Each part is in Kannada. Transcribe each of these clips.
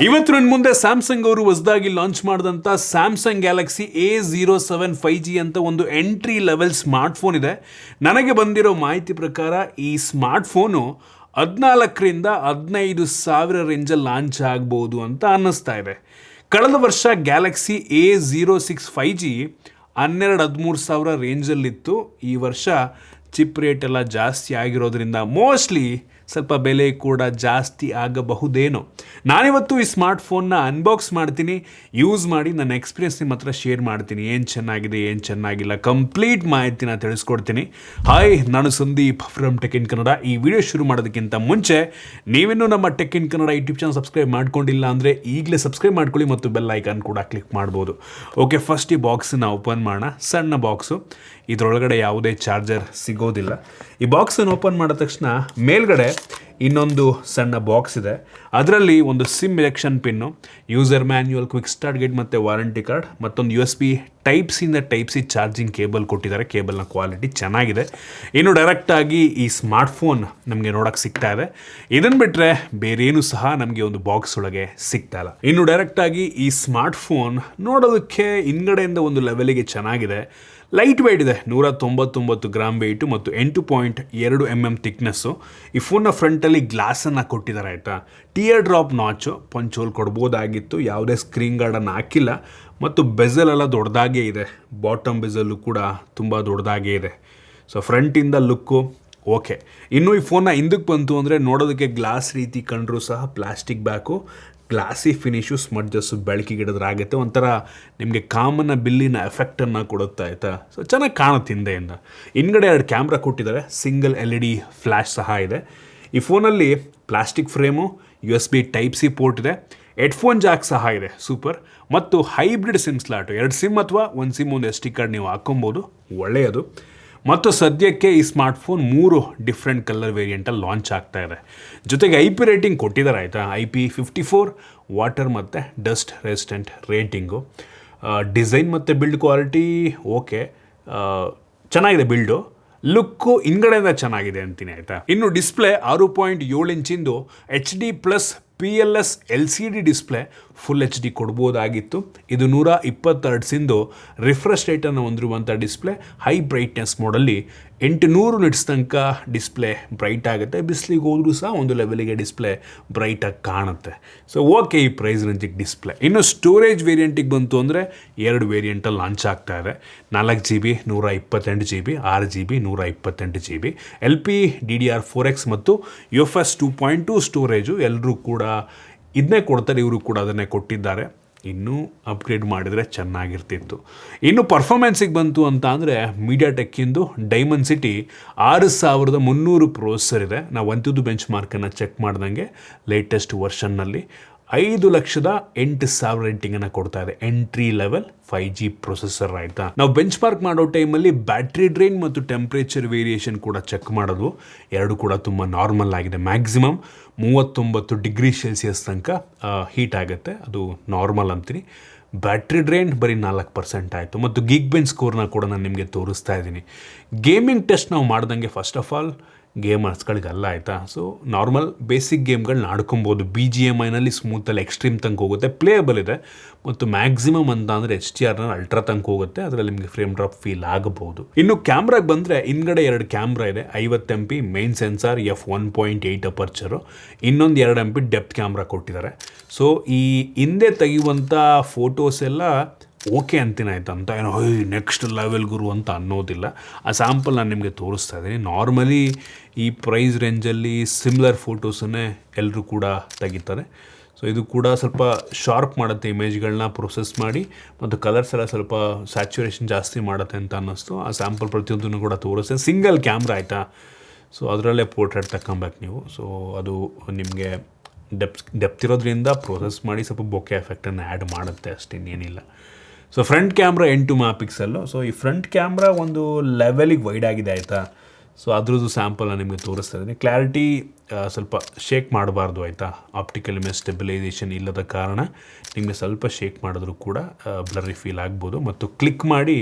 ಇವತ್ತು ನನ್ನ ಮುಂದೆ ಸ್ಯಾಮ್ಸಂಗ್ ಅವರು ಹೊಸದಾಗಿ ಲಾಂಚ್ ಮಾಡಿದಂಥ ಸ್ಯಾಮ್ಸಂಗ್ ಗ್ಯಾಲಕ್ಸಿ A07 5G ಅಂತ ಒಂದು ಎಂಟ್ರಿ ಲೆವೆಲ್ ಸ್ಮಾರ್ಟ್ಫೋನ್ ಇದೆ. ನನಗೆ ಬಂದಿರೋ ಮಾಹಿತಿ ಪ್ರಕಾರ ಈ ಸ್ಮಾರ್ಟ್ಫೋನು 14ರಿಂದ 15,000 ರೇಂಜಲ್ಲಿ ಲಾಂಚ್ ಆಗ್ಬೋದು ಅಂತ ಅನ್ನಿಸ್ತಾ ಇದೆ. ಕಳೆದ ವರ್ಷ ಗ್ಯಾಲಕ್ಸಿ A06 5G 12-13 ಸಾವಿರ ರೇಂಜಲ್ಲಿತ್ತು. ಈ ವರ್ಷ ಚಿಪ್ ರೇಟ್ ಎಲ್ಲ ಜಾಸ್ತಿ ಆಗಿರೋದ್ರಿಂದ ಮೋಸ್ಟ್ಲಿ ಸ್ವಲ್ಪ ಬೆಲೆ ಕೂಡ ಜಾಸ್ತಿ ಆಗಬಹುದೇನೋ. ನಾನಿವತ್ತು ಈ ಸ್ಮಾರ್ಟ್ಫೋನ್ನ ಅನ್ಬಾಕ್ಸ್ ಮಾಡ್ತೀನಿ, ಯೂಸ್ ಮಾಡಿ ನನ್ನ ಎಕ್ಸ್ಪೀರಿಯನ್ಸ್ ನಿಮ್ಮ ಹತ್ರ ಶೇರ್ ಮಾಡ್ತೀನಿ. ಏನು ಚೆನ್ನಾಗಿದೆ, ಏನು ಚೆನ್ನಾಗಿಲ್ಲ, ಕಂಪ್ಲೀಟ್ ಮಾಹಿತಿನ ತಿಳಿಸ್ಕೊಡ್ತೀನಿ. ಹಾಯ್, ನಾನು Sandeep from tech in Kannada. ಈ ವಿಡಿಯೋ ಶುರು ಮಾಡೋದಕ್ಕಿಂತ ಮುಂಚೆ ನೀವಿನ್ನೂ ನಮ್ಮ tech in Kannada YouTube channel subscribe ಮಾಡ್ಕೊಂಡಿಲ್ಲ ಅಂದರೆ ಈಗಲೇ ಸಬ್ಸ್ಕ್ರೈಬ್ ಮಾಡ್ಕೊಳ್ಳಿ ಮತ್ತು ಬೆಲ್ ಐಕಾನ್ ಕೂಡ ಕ್ಲಿಕ್ ಮಾಡ್ಬೋದು. ಓಕೆ, ಫಸ್ಟ್ ಈ ಬಾಕ್ಸನ್ನ ಓಪನ್ ಮಾಡೋಣ. ಸಣ್ಣ ಬಾಕ್ಸು, ಇದರೊಳಗಡೆ ಯಾವುದೇ ಚಾರ್ಜರ್ ಸಿಗೋದಿಲ್ಲ. ಈ ಬಾಕ್ಸನ್ನು ಓಪನ್ ಮಾಡಿದ ತಕ್ಷಣ ಮೇಲ್ಗಡೆ ಇನ್ನೊಂದು ಸಣ್ಣ ಬಾಕ್ಸ್ ಇದೆ. ಅದರಲ್ಲಿ ಒಂದು sim election pin, user manual, quick start guide ಮತ್ತು ವಾರಂಟಿ ಕಾರ್ಡ್, ಮತ್ತೊಂದು USB type C charging cable ಕೊಟ್ಟಿದ್ದಾರೆ. ಕೇಬಲ್ನ ಕ್ವಾಲಿಟಿ ಚೆನ್ನಾಗಿದೆ. ಇನ್ನು ಡೈರೆಕ್ಟಾಗಿ ಈ ಸ್ಮಾರ್ಟ್ಫೋನ್ ನಮಗೆ ನೋಡೋಕ್ಕೆ ಸಿಗ್ತಾ ಇದೆ. ಇದನ್ನು ಬಿಟ್ಟರೆ ಬೇರೇನೂ ಸಹ ನಮಗೆ ಒಂದು ಬಾಕ್ಸ್ ಒಳಗೆ ಸಿಗ್ತಾ ಇಲ್ಲ. ಇನ್ನು ಡೈರೆಕ್ಟಾಗಿ ಈ ಸ್ಮಾರ್ಟ್ಫೋನ್ ನೋಡೋದಕ್ಕೆ ಹಿಂದ್ಗಡೆಯಿಂದ ಒಂದು ಲೆವೆಲಿಗೆ ಚೆನ್ನಾಗಿದೆ. ಲೈಟ್ ವೆಯ್ಟ್ ಇದೆ, 199 ಗ್ರಾಮ್ ವೆಯ್ಟು ಮತ್ತು 8.2 mm ಥಿಕ್ನೆಸ್ಸು. ಈ ಫೋನ್ನ ಫ್ರಂಟಲ್ಲಿ ಗ್ಲಾಸನ್ನು ಕೊಟ್ಟಿದ್ದಾರೆ ಆಯಿತಾ. ಟಿಯರ್ ಡ್ರಾಪ್ ನಾಚು ಪಂಚೋಲ್ ಕೊಡ್ಬೋದಾಗಿತ್ತು, ಯಾವುದೇ ಸ್ಕ್ರೀನ್ ಗಾರ್ಡನ್ನು ಹಾಕಿಲ್ಲ. ಮತ್ತು ಬೆಸಲ್ ಎಲ್ಲ ದೊಡ್ಡದಾಗೇ ಇದೆ, ಬಾಟಮ್ ಬೆಸಲ್ಲು ಕೂಡ ತುಂಬ ದೊಡ್ಡದಾಗೇ ಇದೆ. ಸೊ ಫ್ರಂಟಿಂದ ಲುಕ್ಕು ಓಕೆ. ಇನ್ನು ಈ ಫೋನ್ನ ಹಿಂದಕ್ಕೆ ಬಂತು ಅಂದರೆ ನೋಡೋದಕ್ಕೆ ಗ್ಲಾಸ್ ರೀತಿ ಕಂಡ್ರೂ ಸಹ ಪ್ಲಾಸ್ಟಿಕ್ ಬ್ಯಾಕು, ಗ್ಲಾಸಿ ಫಿನಿಶು, ಸ್ಮಡ್ಜಸ್ಸು ಬೆಳಕಿಗಿಡೋದ್ರಾಗುತ್ತೆ. ಒಂಥರ ನಿಮಗೆ ಕಾಮನ್ನ ಬಿಲ್ಲಿನ ಎಫೆಕ್ಟನ್ನು ಕೊಡುತ್ತೆ ಆಯಿತಾ. ಸೊ ಚೆನ್ನಾಗಿ ಕಾಣುತ್ತೆ ಹಿಂದೆಯಿಂದ. ಹಿಂದ್ಗಡೆ 2 ಕ್ಯಾಮ್ರಾ ಕೊಟ್ಟಿದ್ದಾರೆ, ಸಿಂಗಲ್ LED ಫ್ಲ್ಯಾಶ್ ಸಹ ಇದೆ. ಈ ಫೋನಲ್ಲಿ plastic frame, USB type C port ಇದೆ, ಹೆಡ್ಫೋನ್ ಜಾಕ್ ಸಹ ಇದೆ, ಸೂಪರ್. ಮತ್ತು ಹೈಬ್ರಿಡ್ ಸಿಮ್ ಸ್ಲಾಟು, 2 ಸಿಮ್ ಅಥವಾ 1 ಸಿಮ್ ಒಂದು SD ಕಾರ್ಡ್ ನೀವು ಹಾಕ್ಕೊಬೋದು, ಒಳ್ಳೆಯದು. ಮತ್ತು ಸದ್ಯಕ್ಕೆ ಈ ಸ್ಮಾರ್ಟ್ಫೋನ್ 3 ಡಿಫ್ರೆಂಟ್ ಕಲರ್ ವೇರಿಯಂಟಲ್ಲಿ ಲಾಂಚ್ ಆಗ್ತಾ ಇದೆ. ಜೊತೆಗೆ IP ರೇಟಿಂಗ್ ಕೊಟ್ಟಿದ್ದಾರೆ ಆಯಿತಾ. IP54 ವಾಟರ್ ಮತ್ತು ಡಸ್ಟ್ ರೆಸಿಸ್ಟೆಂಟ್ ರೇಟಿಂಗು. ಡಿಸೈನ್ ಮತ್ತು ಬಿಲ್ಡ್ ಕ್ವಾಲಿಟಿ ಓಕೆ, ಚೆನ್ನಾಗಿದೆ ಬಿಲ್ಡು. ಲುಕ್ಕು ಹಿಂದ್ಗಡೆಯಿಂದ ಚೆನ್ನಾಗಿದೆ ಅಂತೀನಿ ಆಯಿತಾ. ಇನ್ನು display 6.7 ಇಂಚಿಂದು HD+ PLS LCD display, full HD ಕೊಡ್ಬೋದಾಗಿತ್ತು. ಇದು 120 ಹರ್ಟ್ಸಿಂದು ರಿಫ್ರೆಶ್ ರೇಟನ್ನು ಹೊಂದಿರುವಂಥ ಡಿಸ್ಪ್ಲೇ. ಹೈ ಬ್ರೈಟ್ನೆಸ್ ಮೋಡಲ್ಲಿ 800 ನಿಟ್ಸ್ ತನಕ ಡಿಸ್ಪ್ಲೇ ಬ್ರೈಟ್ ಆಗುತ್ತೆ. ಬಿಸಿಲಿಗೆ ಹೋದ್ರೂ ಸಹ ಒಂದು ಲೆವೆಲಿಗೆ ಡಿಸ್ಪ್ಲೇ ಬ್ರೈಟಾಗಿ ಕಾಣುತ್ತೆ. ಸೊ ಓಕೆ ಈ ಪ್ರೈಸ್ ರೇಂಜಿಗೆ ಡಿಸ್ಪ್ಲೇ. ಇನ್ನು ಸ್ಟೋರೇಜ್ ವೇರಿಯಂಟಿಗೆ ಬಂತು ಅಂದರೆ 2 ವೇರಿಯಂಟಲ್ಲಿ ಲಾಂಚ್ ಆಗ್ತಾ ಇದೆ. 4GB 128GB, 6GB 128GB, LPDDR4X ಮತ್ತು UFS 2.2 ಸ್ಟೋರೇಜು. ಎಲ್ಲರೂ ಕೂಡ ಇದನ್ನೇ ಕೊಡ್ತಾರೆ, ಇವರು ಕೂಡ ಅದನ್ನೇ ಕೊಟ್ಟಿದ್ದಾರೆ. ಇನ್ನೂ ಅಪ್ಗ್ರೇಡ್ ಮಾಡಿದರೆ ಚೆನ್ನಾಗಿರ್ತಿತ್ತು. ಇನ್ನು ಪರ್ಫಾರ್ಮೆನ್ಸಿಗೆ ಬಂತು ಅಂತ ಅಂದರೆ ಮೀಡಿಯಾಟೆಕ್ಕಿಂದು ಡೈಮಂಡ್ಸಿಟಿ 6300 ಪ್ರೊಸೆಸರ್ ಇದೆ. ನಾವು ಅಂತಿದ್ದು ಬೆಂಚ್ ಮಾರ್ಕನ್ನು ಚೆಕ್ ಮಾಡ್ದಂಗೆ ಲೇಟೆಸ್ಟ್ ವರ್ಷನ್ನಲ್ಲಿ 5,08,000 ರೇಟಿಂಗನ್ನು ಕೊಡ್ತಾ ಇದೆ. ಎಂಟ್ರಿ ಲೆವೆಲ್ 5G ಪ್ರೊಸೆಸರ್ ಆಯಿತಾ. ನಾವು ಬೆಂಚ್ ಮಾರ್ಕ್ ಮಾಡೋ ಟೈಮಲ್ಲಿ ಬ್ಯಾಟ್ರಿ ಡ್ರೈನ್ ಮತ್ತು ಟೆಂಪ್ರೇಚರ್ ವೇರಿಯೇಷನ್ ಕೂಡ ಚೆಕ್ ಮಾಡೋದು. ಎರಡು ಕೂಡ ತುಂಬ ನಾರ್ಮಲ್ ಆಗಿದೆ. ಮ್ಯಾಕ್ಸಿಮಮ್ 39 ಡಿಗ್ರಿ ಸೆಲ್ಸಿಯಸ್ ತನಕ ಹೀಟ್ ಆಗುತ್ತೆ, ಅದು ನಾರ್ಮಲ್ ಅಂತೀನಿ. ಬ್ಯಾಟ್ರಿ ಡ್ರೈನ್ ಬರೀ 4% ಆಯಿತು. ಮತ್ತು ಗಿಗ್ ಬೆಂಚ್ ಸ್ಕೋರ್ನ ಕೂಡ ನಾನು ನಿಮಗೆ ತೋರಿಸ್ತಾ ಇದ್ದೀನಿ. ಗೇಮಿಂಗ್ ಟೆಸ್ಟ್ ನಾವು ಮಾಡ್ದಂಗೆ ಫಸ್ಟ್ ಆಫ್ ಆಲ್ ಗೇಮರ್ಸ್ಗಳಿಗಲ್ಲ ಆಯಿತಾ. ಸೊ ನಾರ್ಮಲ್ ಬೇಸಿಕ್ ಗೇಮ್ಗಳನ್ನ ಆಡ್ಕೊಬೋದು. BGMIನಲ್ಲಿ ಸ್ಮೂತಲ್ಲಿ ಎಕ್ಸ್ಟ್ರೀಮ್ ತನಕ ಹೋಗುತ್ತೆ, ಪ್ಲೇಯಬಲ್ ಇದೆ. ಮತ್ತು ಮ್ಯಾಕ್ಸಿಮಮ್ ಅಂತ ಅಂದರೆ HDR ಅಲ್ಟ್ರಾ ತನಕ ಹೋಗುತ್ತೆ, ಅದರಲ್ಲಿ ನಿಮಗೆ ಫ್ರೇಮ್ ಡ್ರಾಪ್ ಫೀಲ್ ಆಗಬಹುದು. ಇನ್ನು ಕ್ಯಾಮ್ರಾಗೆ ಬಂದರೆ ಹಿಂದ್ಗಡೆ 2 ಕ್ಯಾಮ್ರಾ ಇದೆ. 50 MP ಮೇನ್ ಸೆನ್ಸಾರ್, f1.8 ಅಪರ್ಚರು, ಇನ್ನೊಂದು 2 MP ಡೆಪ್ತ್ ಕ್ಯಾಮ್ರಾ ಕೊಟ್ಟಿದ್ದಾರೆ. ಸೊ ಈ ಹಿಂದೆ ತೆಗೆಯುವಂಥ ಫೋಟೋಸ್ ಎಲ್ಲ ಓಕೆ ಅಂತೀನಿ ಆಯ್ತು, ಅಂತ ಏನೋ ನೆಕ್ಸ್ಟ್ ಲೆವೆಲ್ ಗುರು ಅಂತ ಅನ್ನೋದಿಲ್ಲ. ಆ ಸ್ಯಾಂಪಲ್ ನಾನು ನಿಮಗೆ ತೋರಿಸ್ತಾ ಇದ್ದೀನಿ. ನಾರ್ಮಲಿ ಈ ಪ್ರೈಸ್ ರೇಂಜಲ್ಲಿ ಸಿಮಿಲರ್ ಫೋಟೋಸನ್ನೇ ಎಲ್ಲರೂ ಕೂಡ ತೆಗಿತಾರೆ. ಸೊ ಇದು ಕೂಡ ಸ್ವಲ್ಪ ಶಾರ್ಪ್ ಮಾಡುತ್ತೆ, ಇಮೇಜ್ಗಳನ್ನ ಪ್ರೊಸೆಸ್ ಮಾಡಿ, ಮತ್ತು ಕಲರ್ಸ್ ಎಲ್ಲ ಸ್ವಲ್ಪ ಸ್ಯಾಚುರೇಷನ್ ಜಾಸ್ತಿ ಮಾಡುತ್ತೆ ಅಂತ ಅನ್ನಿಸ್ತು. ಆ ಸ್ಯಾಂಪಲ್ ಪ್ರತಿಯೊಂದನ್ನು ಕೂಡ ತೋರಿಸ್ತೆ. ಸಿಂಗಲ್ ಕ್ಯಾಮ್ರಾ ಆಯಿತಾ. ಸೊ ಅದರಲ್ಲೇ ಪೋರ್ಟ್ರೇಟ್ ತಗೊಬೇಕು ನೀವು. ಸೊ ಅದು ನಿಮಗೆ ಡೆಪ್ತ್ ಇರೋದ್ರಿಂದ ಪ್ರೊಸೆಸ್ ಮಾಡಿ ಸ್ವಲ್ಪ ಬೊಕೆ ಎಫೆಕ್ಟನ್ನು ಆ್ಯಡ್ ಮಾಡುತ್ತೆ, ಅಷ್ಟೇನೇನಿಲ್ಲ. So front camera 8 MP. So ಈ ಫ್ರಂಟ್ ಕ್ಯಾಮ್ರಾ ಒಂದು ಲೆವೆಲಿಗೆ ವೈಡ್ ಆಗಿದೆ ಆಯಿತಾ. ಸೊ ಅದ್ರದ್ದು ಸ್ಯಾಂಪಲ್ನ ನಿಮಗೆ ತೋರಿಸ್ತಾ ಇದ್ದೀನಿ. ಕ್ಲಾರಿಟಿ ಸ್ವಲ್ಪ ಶೇಕ್ ಮಾಡಬಾರ್ದು ಆಯಿತಾ. ಆಪ್ಟಿಕಲ್ ಇಮೇಜ್ ಸ್ಟೆಬಿಲೈಸೇಷನ್ ಇಲ್ಲದ ಕಾರಣ ನಿಮಗೆ ಸ್ವಲ್ಪ ಶೇಕ್ ಮಾಡಿದ್ರೂ ಕೂಡ ಬ್ಲರ್ರಿ ಫೀಲ್ ಆಗ್ಬೋದು. ಮತ್ತು ಕ್ಲಿಕ್ ಮಾಡಿ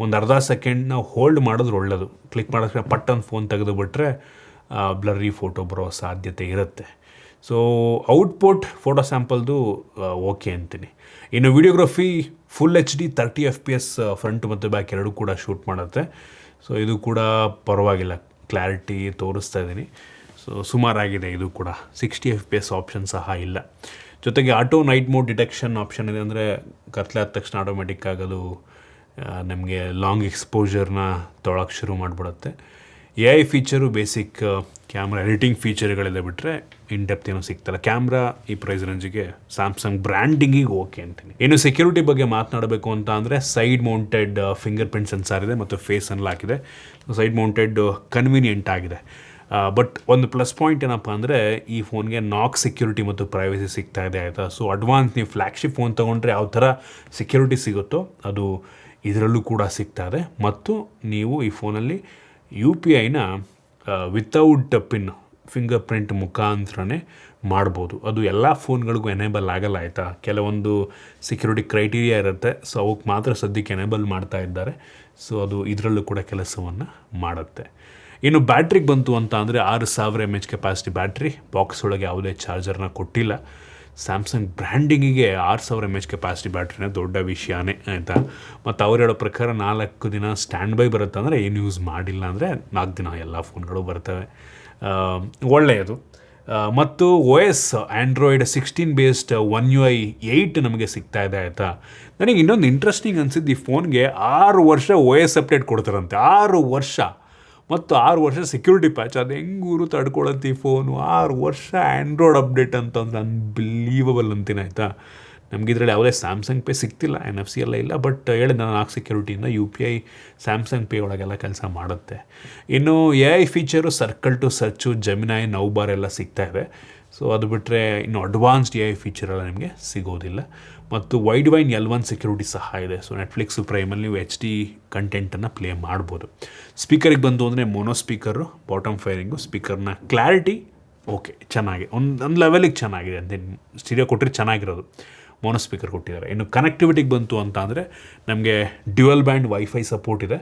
ಒಂದು ಅರ್ಧ ಸೆಕೆಂಡ್ ನಾವು ಹೋಲ್ಡ್ ಮಾಡಿದ್ರೆ ಒಳ್ಳೆಯದು. ಕ್ಲಿಕ್ ಮಾಡೋಕ್ಕೆ ಪಟ್ಟನ್ ಫೋನ್ ತೆಗೆದುಬಿಟ್ರೆ ಬ್ಲರ್ರಿ ಫೋಟೋ ಬರೋ ಸಾಧ್ಯತೆ ಇರುತ್ತೆ. ಸೊ ಔಟ್ಪುಟ್ ಫೋಟೋ ಸ್ಯಾಂಪಲ್ದು ಓಕೆ ಅಂತೀನಿ. ಇನ್ನು videography full HD 30 FPS front ಮತ್ತು ಬ್ಯಾಕ್ ಎರಡೂ ಕೂಡ ಶೂಟ್ ಮಾಡುತ್ತೆ. ಸೊ ಇದು ಕೂಡ ಪರವಾಗಿಲ್ಲ, ಕ್ಲಾರಿಟಿ ತೋರಿಸ್ತಾ ಇದ್ದೀನಿ. ಸೊ ಸುಮಾರಾಗಿದೆ. ಇದು ಕೂಡ 60 FPS ಆಪ್ಷನ್ ಸಹ ಇಲ್ಲ. ಜೊತೆಗೆ auto night mode detection option ಇದೆ, ಅಂದರೆ ಕತ್ಲೆ ಆದ ತಕ್ಷಣ ಆಟೋಮೆಟಿಕ್ ಆಗೋದು ನಮಗೆ ಲಾಂಗ್ ಎಕ್ಸ್ಪೋಜರ್ನ ತೊಗೊಳಕ್ಕೆ ಶುರು ಮಾಡಿಬಿಡುತ್ತೆ. AI feature basic camera editing ಫೀಚರ್ಗಳಿದೆ, ಬಿಟ್ಟರೆ ಇನ್ ಡೆಪ್ತ್ ಏನೂ ಸಿಗ್ತಲ್ಲ. ಕ್ಯಾಮ್ರಾ ಈ ಪ್ರೈಸ್ ರೇಂಜಿಗೆ ಸ್ಯಾಮ್ಸಂಗ್ ಬ್ರ್ಯಾಂಡಿಂಗಿಗೆ ಓಕೆ ಅಂತೀನಿ. ಇನ್ನು ಸೆಕ್ಯೂರಿಟಿ ಬಗ್ಗೆ ಮಾತನಾಡಬೇಕು ಅಂತ ಅಂದರೆ side mounted fingerprint sensor ಇದೆ ಮತ್ತು ಫೇಸ್ ಅನ್ಲಾಕ್ ಇದೆ. ಸೈಡ್ ಮೌಂಟೆಡ್ ಕನ್ವೀನಿಯೆಂಟ್ ಆಗಿದೆ. ಬಟ್ ಒಂದು ಪ್ಲಸ್ ಪಾಯಿಂಟ್ ಏನಪ್ಪ ಅಂದರೆ ಈ ಫೋನ್ಗೆ ನಾಕ್ ಸೆಕ್ಯೂರಿಟಿ ಮತ್ತು ಪ್ರೈವಸಿ ಸಿಗ್ತಾ ಇದೆ, ಆಯಿತಾ. ಸೊ ಅಡ್ವಾನ್ಸ್ ನೀವು ಫ್ಲ್ಯಾಗ್ಶಿಪ್ ಫೋನ್ ತೊಗೊಂಡ್ರೆ ಯಾವ ಥರ ಸೆಕ್ಯೂರಿಟಿ ಸಿಗುತ್ತೋ ಅದು ಇದರಲ್ಲೂ ಕೂಡ ಸಿಗ್ತಾ ಇದೆ. ಮತ್ತು ನೀವು ಈ ಫೋನಲ್ಲಿ UPIನ ವಿತೌಟ್ ಪಿನ್ ಫಿಂಗರ್ ಪ್ರಿಂಟ್ ಮುಖಾಂತರನೇ ಮಾಡ್ಬೋದು. ಅದು ಎಲ್ಲ ಫೋನ್ಗಳಿಗೂ ಎನೇಬಲ್ ಆಗಲ್ಲ, ಆಯಿತಾ. ಕೆಲವೊಂದು ಸೆಕ್ಯೂರಿಟಿ ಕ್ರೈಟೀರಿಯಾ ಇರುತ್ತೆ, ಸೊ ಅವಕ್ಕೆ ಮಾತ್ರ ಸದ್ಯಕ್ಕೆ ಎನೇಬಲ್ ಮಾಡ್ತಾ ಇದ್ದಾರೆ. ಸೊ ಅದು ಇದರಲ್ಲೂ ಕೂಡ ಕೆಲಸವನ್ನು ಮಾಡುತ್ತೆ. ಇನ್ನು ಬ್ಯಾಟ್ರಿಗೆ ಬಂತು ಅಂತ ಅಂದರೆ 6000 mAh ಕೆಪಾಸಿಟಿ ಬ್ಯಾಟ್ರಿ. ಬಾಕ್ಸ್ ಒಳಗೆ ಯಾವುದೇ ಚಾರ್ಜರ್ನ ಕೊಟ್ಟಿಲ್ಲ. ಸ್ಯಾಮ್ಸಂಗ್ ಬ್ರ್ಯಾಂಡಿಂಗಿಗೆ 6000 mAh ಕೆಪಾಸಿಟಿ ಬ್ಯಾಟ್ರಿನೇ ದೊಡ್ಡ ವಿಷಯನೇ, ಆಯಿತಾ. ಮತ್ತು ಅವ್ರು ಹೇಳೋ ಪ್ರಕಾರ 4 ದಿನ ಸ್ಟ್ಯಾಂಡ್ ಬೈ ಬರುತ್ತೆ, ಅಂದರೆ ಏನು ಯೂಸ್ ಮಾಡಿಲ್ಲ ಅಂದರೆ 4 ದಿನ ಎಲ್ಲ ಫೋನ್ಗಳು ಬರ್ತವೆ. ಒಳ್ಳೆಯದು. ಮತ್ತು OS Android 16 based One UI 8 ನಮಗೆ ಸಿಗ್ತಾ ಇದೆ, ಆಯಿತಾ. ನನಗೆ ಇನ್ನೊಂದು ಇಂಟ್ರೆಸ್ಟಿಂಗ್ ಅನಿಸಿದ್ದು, ಈ ಫೋನ್ಗೆ 6 ವರ್ಷ OS ಅಪ್ಡೇಟ್ ಕೊಡ್ತಾರಂತೆ. 6 ವರ್ಷ ಮತ್ತು 6 ವರ್ಷ ಸೆಕ್ಯೂರಿಟಿ ಪ್ಯಾಚ್. ಅದು ಹೆಂಗೂರು ತಡ್ಕೊಳ್ಳುತ್ತೆ ಈ ಫೋನು. 6 ವರ್ಷ ಆ್ಯಂಡ್ರಾಯ್ಡ್ ಅಪ್ಡೇಟ್ ಅಂತಂದ್ರೆ ಅನ್ಬಿಲೀವಬಲ್ ಅಂತೀನಿ, ಆಯಿತಾ. ನಮ್ಗೆ ಇದರಲ್ಲಿ ಯಾವುದೇ ಸ್ಯಾಮ್ಸಂಗ್ ಪೇ ಸಿಗ್ತಿಲ್ಲ, NFC ಎಲ್ಲ ಇಲ್ಲ. ಬಟ್ ಹೇಳಿದ ನಾನು ನಾಕ್ ಸೆಕ್ಯೂರಿಟಿಯಿಂದ UPI ಸ್ಯಾಮ್ಸಂಗ್ ಪೇ ಒಳಗೆಲ್ಲ ಕೆಲಸ ಮಾಡುತ್ತೆ. ಇನ್ನು AI feature circle to search, Gemini, Now Bar ಎಲ್ಲ ಸಿಗ್ತಾ ಇದೆ. ಸೊ ಅದು ಬಿಟ್ಟರೆ ಇನ್ನು ಅಡ್ವಾನ್ಸ್ಡ್ AI ಫೀಚರೆಲ್ಲ ನಿಮಗೆ ಸಿಗೋದಿಲ್ಲ. ಮತ್ತು ವೈಡ್ ವೈನ್ L1 ಸೆಕ್ಯೂರಿಟಿ ಸಹ ಇದೆ. ಸೊ ನೆಟ್ಫ್ಲಿಕ್ಸು ಪ್ರೈಮಲ್ಲಿ ನೀವು HD ಕಂಟೆಂಟನ್ನು ಪ್ಲೇ ಮಾಡ್ಬೋದು. ಸ್ಪೀಕರಿಗೆ ಬಂದು ಅಂದರೆ ಮೋನೋ ಸ್ಪೀಕರು, ಬಾಟಮ್ ಫೈರಿಂಗು. ಸ್ಪೀಕರ್ನ ಕ್ಲಾರಿಟಿ ಓಕೆ, ಚೆನ್ನಾಗಿ ಒಂದು ಲೆವೆಲಿಗೆ ಚೆನ್ನಾಗಿದೆ ಅಂತ. ಸ್ಟೀರಿಯೋ ಕೊಟ್ಟರೆ ಚೆನ್ನಾಗಿರೋದು, ಮೋನೋ ಸ್ಪೀಕರ್ ಕೊಟ್ಟಿದ್ದಾರೆ. ಇನ್ನು ಕನೆಕ್ಟಿವಿಟಿಗೆ ಬಂತು ಅಂತ ಅಂದರೆ ನಮಗೆ ಡ್ಯುಯಲ್ ಬ್ಯಾಂಡ್ ವೈಫೈ ಸಪೋರ್ಟ್ ಇದೆ.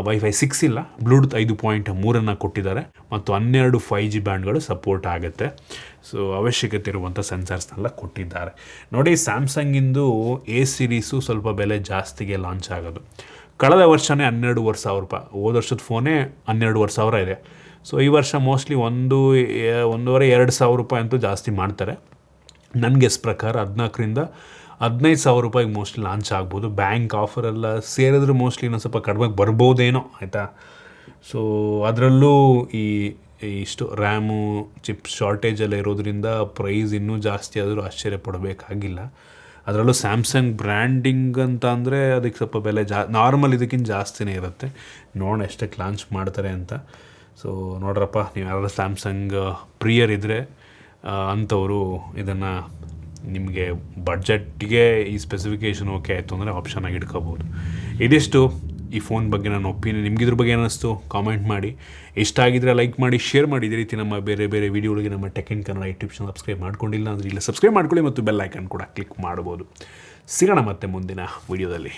ವೈಫೈ 6 ಇಲ್ಲ, ಬ್ಲೂಟೂತ್ 5.3 ಕೊಟ್ಟಿದ್ದಾರೆ. ಮತ್ತು 12 5G ಬ್ಯಾಂಡ್ಗಳು ಸಪೋರ್ಟ್ ಆಗುತ್ತೆ. ಸೊ ಅವಶ್ಯಕತೆ ಇರುವಂಥ ಸೆನ್ಸರ್ಸ್ನೆಲ್ಲ ಕೊಟ್ಟಿದ್ದಾರೆ. ನೋಡಿ, ಸ್ಯಾಮ್ಸಂಗಿಂದು A ಸೀರೀಸು ಸ್ವಲ್ಪ ಬೆಲೆ ಜಾಸ್ತಿಗೆ ಲಾಂಚ್ ಆಗೋದು. ಕಳೆದ ವರ್ಷವೇ 12,500 ರೂಪಾಯಿ. ಹೋದ ವರ್ಷದ ಫೋನೇ 12,500 ಇದೆ. ಸೊ ಈ ವರ್ಷ ಮೋಸ್ಟ್ಲಿ 1,500-2,000 ರೂಪಾಯಿ ಅಂತೂ ಜಾಸ್ತಿ ಮಾಡ್ತಾರೆ. ನನ್ನ ಗೆಸ್ ಪ್ರಕಾರ 14,000-15,000 ರೂಪಾಯಿಗೆ ಮೋಸ್ಟ್ಲಿ ಲಾಂಚ್ ಆಗ್ಬೋದು. ಬ್ಯಾಂಕ್ ಆಫರೆಲ್ಲ ಸೇರಿದ್ರೆ ಮೋಸ್ಟ್ಲಿ ಇನ್ನೊಂದು ಸ್ವಲ್ಪ ಕಡಿಮೆಗೆ ಬರ್ಬೋದೇನೋ, ಆಯಿತಾ. ಸೊ ಅದರಲ್ಲೂ ಇಷ್ಟು ರ್ಯಾಮು ಚಿಪ್ ಶಾರ್ಟೇಜೆಲ್ಲ ಇರೋದ್ರಿಂದ ಪ್ರೈಸ್ ಇನ್ನೂ ಜಾಸ್ತಿ ಆದರೂ ಆಶ್ಚರ್ಯ ಪಡಬೇಕಾಗಿಲ್ಲ. ಅದರಲ್ಲೂ ಸ್ಯಾಮ್ಸಂಗ್ ಬ್ರ್ಯಾಂಡಿಂಗ್ ಅಂತ ಅಂದರೆ ಅದಕ್ಕೆ ಸ್ವಲ್ಪ ಬೆಲೆ ನಾರ್ಮಲ್ ಇದಕ್ಕಿಂತ ಜಾಸ್ತಿನೇ ಇರುತ್ತೆ. ನೋಡೋಣ ಎಷ್ಟಕ್ಕೆ ಲಾಂಚ್ ಮಾಡ್ತಾರೆ ಅಂತ. ಸೊ ನೋಡ್ರಪ್ಪ, ನೀವು ಯಾರು ಸ್ಯಾಮ್ಸಂಗ್ ಪ್ರಿಯರ್ ಇದ್ದರೆ ಅಂಥವರು ಇದನ್ನು ನಿಮಗೆ ಬಡ್ಜೆಟ್ಗೆ ಈ ಸ್ಪೆಸಿಫಿಕೇಷನ್ ಓಕೆ ಆಯಿತು ಅಂದರೆ ಆಪ್ಷನ್ ಆಗಿ ಇಟ್ಕೋಬೋದು. ಇದಿಷ್ಟು ಈ ಫೋನ್ ಬಗ್ಗೆ ನನ್ನ ಒಪಿನಿಯನ್. ನಿಮ್ಗೆ ಇದ್ರ ಬಗ್ಗೆ ಏನಿಸ್ತು ಕಾಮೆಂಟ್ ಮಾಡಿ. ಇಷ್ಟ ಆಗಿದ್ರೆ ಲೈಕ್ ಮಾಡಿ, ಶೇರ್ ಮಾಡಿ. ಇದೇ ರೀತಿ ನಮ್ಮ ಬೇರೆ ಬೇರೆ ವೀಡಿಯೋಗಳಿಗೆ ನಮ್ಮ tech in Kannada YouTube channel subscribe ಮಾಡ್ಕೊಂಡಿಲ್ಲ ಅಂದರೆ ಇಲ್ಲ ಸಬ್ಸ್ಕ್ರೈಬ್ ಮಾಡ್ಕೊಳ್ಳಿ ಮತ್ತು ಬೆಲ್ ಐಕನ್ ಕೂಡ ಕ್ಲಿಕ್ ಮಾಡ್ಬೋದು. ಸಿಗೋಣ ಮತ್ತೆ ಮುಂದಿನ ವೀಡಿಯೋದಲ್ಲಿ.